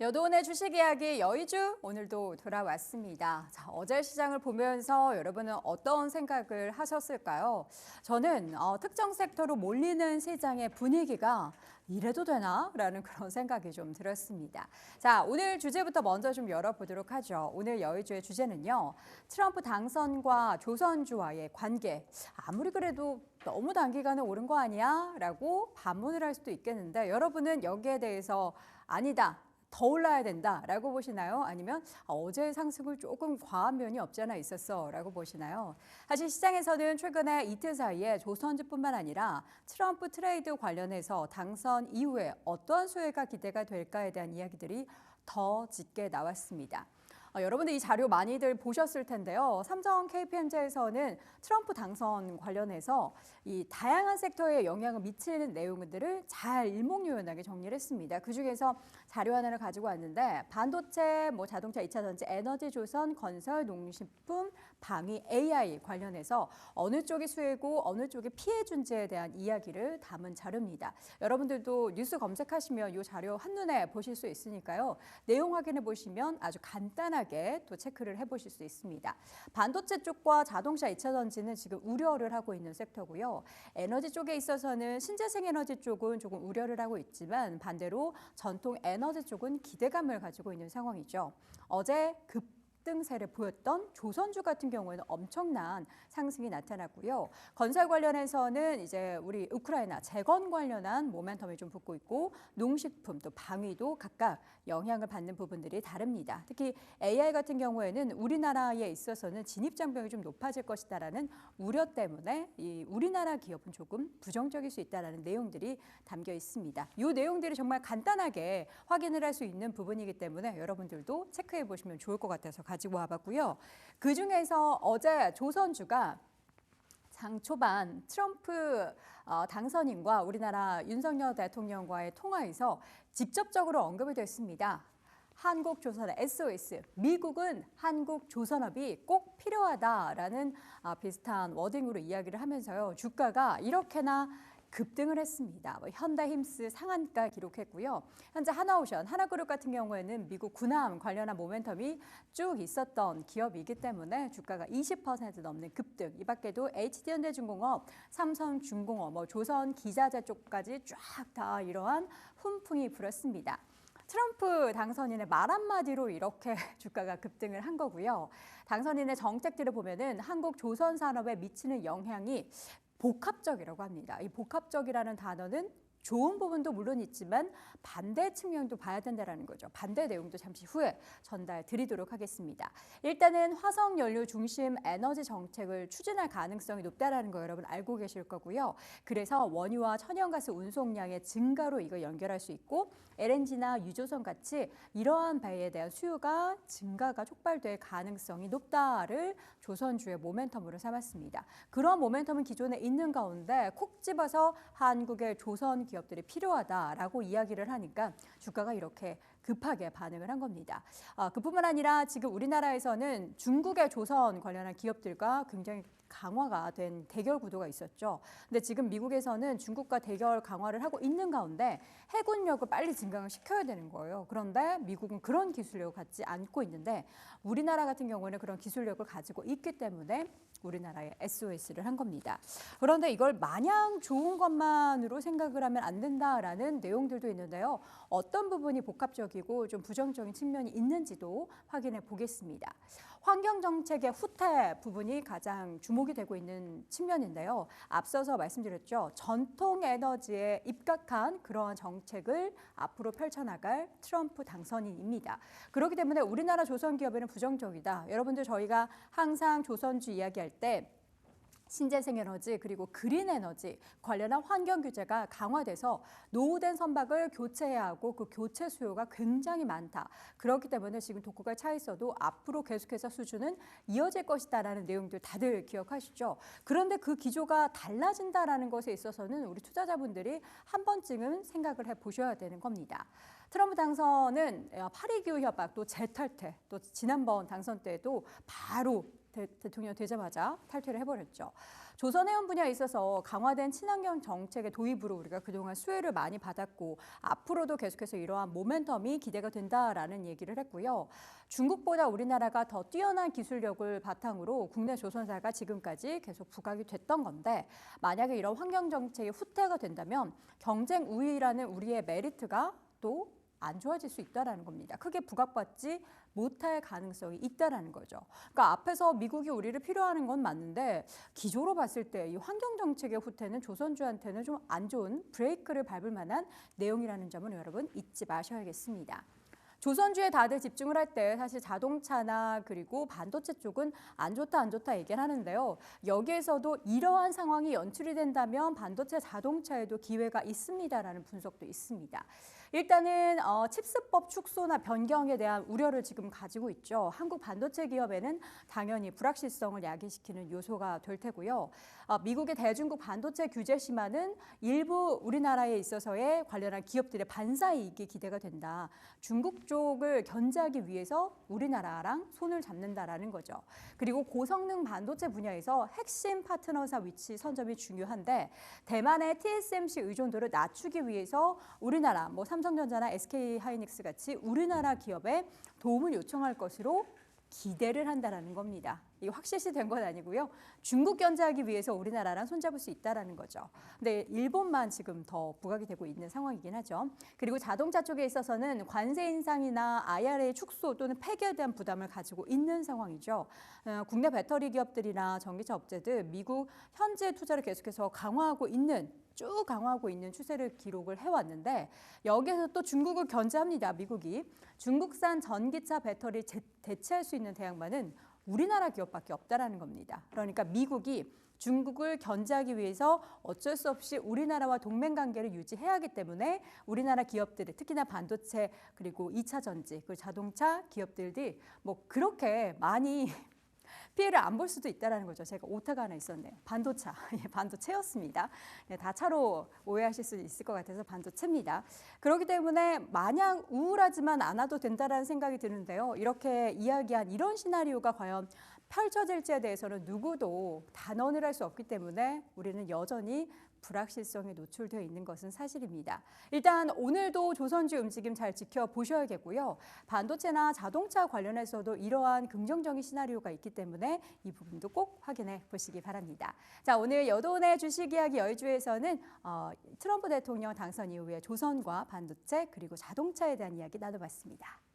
여도온의 주식 이야기 여의주 오늘도 돌아왔습니다. 자, 어제 시장을 보면서 여러분은 어떤 생각을 하셨을까요? 저는 특정 섹터로 몰리는 시장의 분위기가 이래도 되나? 라는 그런 생각이 좀 들었습니다. 자, 오늘 주제부터 먼저 좀 열어보도록 하죠. 오늘 여의주의 주제는요. 트럼프 당선과 조선주와의 관계. 아무리 그래도 너무 단기간에 오른 거 아니야? 라고 반문을 할 수도 있겠는데 여러분은 여기에 대해서 아니다. 더 올라야 된다라고 보시나요? 아니면 어제의 상승을 조금 과한 면이 없지 않아 있었어라고 보시나요? 사실 시장에서는 최근에 이틀 사이에 조선주뿐만 아니라 트럼프 트레이드 관련해서 당선 이후에 어떠한 수혜가 기대가 될까에 대한 이야기들이 더 짙게 나왔습니다. 여러분들 이 자료 많이들 보셨을 텐데요. 삼성 KPMG에서는 트럼프 당선 관련해서 이 다양한 섹터에 영향을 미치는 내용들을 잘 일목요연하게 정리를 했습니다. 그중에서 자료 하나를 가지고 왔는데 반도체, 자동차, 2차 전지, 에너지 조선, 건설, 농식품, 방위, AI 관련해서 어느 쪽이 수혜고 어느 쪽이 피해 준지에 대한 이야기를 담은 자료입니다. 여러분들도 뉴스 검색하시면 이 자료 한눈에 보실 수 있으니까요. 내용 확인해 보시면 아주 간단하게 또 체크를 해보실 수 있습니다. 반도체 쪽과 자동차 2차 전지는 지금 우려를 하고 있는 섹터고요. 에너지 쪽에 있어서는 신재생 에너지 쪽은 조금 우려를 하고 있지만 반대로 전통 에너지 쪽은 기대감을 가지고 있는 상황이죠. 어제 급등세를 보였던 조선주 같은 경우에는 엄청난 상승이 나타났고요. 건설 관련해서는 이제 우리 우크라이나 재건 관련한 모멘텀이 좀 붙고 있고 농식품 또 방위도 각각 영향을 받는 부분들이 다릅니다. 특히 AI 같은 경우에는 우리나라에 있어서는 진입 장벽이 좀 높아질 것이다라는 우려 때문에 이 우리나라 기업은 조금 부정적일 수 있다라는 내용들이 담겨 있습니다. 이 내용들이 정말 간단하게 확인을 할 수 있는 부분이기 때문에 여러분들도 체크해 보시면 좋을 것 같아서 가지고 와봤고요. 그중에서 어제 조선주가 장 초반 트럼프 당선인과 우리나라 윤석열 대통령과의 통화에서 직접적으로 언급이 됐습니다. 한국조선의 SOS, 미국은 한국조선업이 꼭 필요하다라는 비슷한 워딩으로 이야기를 하면서요. 주가가 이렇게나 급등을 했습니다. 현대힘스 상한가 기록했고요. 현재 하나오션, 하나그룹 같은 경우에는 미국 군함 관련한 모멘텀이 쭉 있었던 기업이기 때문에 주가가 20% 넘는 급등. 이 밖에도 HD현대중공업, 삼성중공업, 조선기자재 쪽까지 쫙 다 이러한 훈풍이 불었습니다. 트럼프 당선인의 말 한마디로 이렇게 주가가 급등을 한 거고요. 당선인의 정책들을 보면은 한국 조선 산업에 미치는 영향이 복합적이라고 합니다. 이 복합적이라는 단어는 좋은 부분도 물론 있지만 반대 측면도 봐야 된다는 거죠. 반대 내용도 잠시 후에 전달 드리도록 하겠습니다. 일단은 화석 연료 중심 에너지 정책을 추진할 가능성이 높다는 거 여러분 알고 계실 거고요. 그래서 원유와 천연가스 운송량의 증가로 이거 연결할 수 있고 LNG나 유조선 같이 이러한 배에 대한 수요가 증가가 촉발될 가능성이 높다를 조선주의 모멘텀으로 삼았습니다. 그런 모멘텀은 기존에 있는 가운데 콕 집어서 한국의 조선 기업들이 필요하다라고 이야기를 하니까 주가가 이렇게 급하게 반응을 한 겁니다. 그뿐만 아니라 지금 우리나라에서는 중국의 조선 관련한 기업들과 굉장히 강화가 된 대결 구도가 있었죠. 근데 지금 미국에서는 중국과 대결 강화를 하고 있는 가운데 해군력을 빨리 증강을 시켜야 되는 거예요. 그런데 미국은 그런 기술력을 갖지 않고 있는데 우리나라 같은 경우는 그런 기술력을 가지고 있기 때문에 우리나라에 SOS를 한 겁니다. 그런데 이걸 마냥 좋은 것만으로 생각을 하면 안 된다라는 내용들도 있는데요. 어떤 부분이 복합적이고 좀 부정적인 측면이 있는지도 확인해 보겠습니다. 환경정책의 후퇴 부분이 가장 주목이 되고 있는 측면인데요. 앞서서 말씀드렸죠. 전통 에너지에 입각한 그러한 정책을 앞으로 펼쳐나갈 트럼프 당선인입니다. 그렇기 때문에 우리나라 조선기업에는 부정적이다. 여러분들 저희가 항상 조선주 이야기할 때 신재생 에너지 그리고 그린 에너지 관련한 환경 규제가 강화돼서 노후된 선박을 교체해야 하고 그 교체 수요가 굉장히 많다. 그렇기 때문에 지금 독고가 차 있어도 앞으로 계속해서 수준은 이어질 것이다라는 내용들 다들 기억하시죠? 그런데 그 기조가 달라진다라는 것에 있어서는 우리 투자자분들이 한 번쯤은 생각을 해보셔야 되는 겁니다. 트럼프 당선은 8.2 기후 협약 또 재탈퇴 또 지난번 당선 때도 바로 대통령 되자마자 탈퇴를 해버렸죠. 조선해운 분야에 있어서 강화된 친환경 정책의 도입으로 우리가 그동안 수혜를 많이 받았고 앞으로도 계속해서 이러한 모멘텀이 기대가 된다라는 얘기를 했고요. 중국보다 우리나라가 더 뛰어난 기술력을 바탕으로 국내 조선사가 지금까지 계속 부각이 됐던 건데 만약에 이런 환경 정책이 후퇴가 된다면 경쟁 우위라는 우리의 메리트가 또 안 좋아질 수 있다는 겁니다. 크게 부각받지 못할 가능성이 있다는 거죠. 그러니까 앞에서 미국이 우리를 필요하는 건 맞는데 기조로 봤을 때 이 환경 정책의 후퇴는 조선주한테는 좀 안 좋은 브레이크를 밟을 만한 내용이라는 점은 여러분 잊지 마셔야겠습니다. 조선주에 다들 집중을 할 때 사실 자동차나 그리고 반도체 쪽은 안 좋다 얘기를 하는데요. 여기에서도 이러한 상황이 연출이 된다면 반도체 자동차에도 기회가 있습니다라는 분석도 있습니다. 일단은 칩스법 축소나 변경에 대한 우려를 지금 가지고 있죠. 한국 반도체 기업에는 당연히 불확실성을 야기시키는 요소가 될 테고요. 미국의 대중국 반도체 규제 심화는 일부 우리나라에 있어서의 관련한 기업들의 반사이익이 기대가 된다. 중국 쪽을 견제하기 위해서 우리나라랑 손을 잡는다라는 거죠. 그리고 고성능 반도체 분야에서 핵심 파트너사 위치 선점이 중요한데 대만의 TSMC 의존도를 낮추기 위해서 우리나라 삼성전자나 SK하이닉스 같이 우리나라 기업에 도움을 요청할 것으로 기대를 한다라는 겁니다. 이게 확실시 된 건 아니고요. 중국 견제하기 위해서 우리나라랑 손잡을 수 있다라는 거죠. 근데 일본만 지금 더 부각이 되고 있는 상황이긴 하죠. 그리고 자동차 쪽에 있어서는 관세 인상이나 IRA 축소 또는 폐기에 대한 부담을 가지고 있는 상황이죠. 국내 배터리 기업들이나 전기차 업체들 미국 현재 투자를 계속해서 쭉 강화하고 있는 추세를 기록을 해왔는데 여기에서 또 중국을 견제합니다. 미국이. 중국산 전기차 배터리 대체할 수 있는 대항마는 우리나라 기업밖에 없다라는 겁니다. 그러니까 미국이 중국을 견제하기 위해서 어쩔 수 없이 우리나라와 동맹 관계를 유지해야 하기 때문에 우리나라 기업들이 특히나 반도체 그리고 2차 전지 그리고 자동차 기업들이 그렇게 많이 피해를 안 볼 수도 있다는 거죠. 제가 오타가 하나 있었네요. 반도체였습니다. 다 차로 오해하실 수 있을 것 같아서 반도체입니다. 그렇기 때문에 마냥 우울하지만 않아도 된다는 생각이 드는데요. 이렇게 이야기한 이런 시나리오가 과연 펼쳐질지에 대해서는 누구도 단언을 할 수 없기 때문에 우리는 여전히 불확실성에 노출되어 있는 것은 사실입니다. 일단 오늘도 조선주 움직임 잘 지켜보셔야겠고요. 반도체나 자동차 관련해서도 이러한 긍정적인 시나리오가 있기 때문에 이 부분도 꼭 확인해 보시기 바랍니다. 자, 오늘 여돈의 주식 이야기 여의주에서는 트럼프 대통령 당선 이후에 조선과 반도체 그리고 자동차에 대한 이야기 나눠봤습니다.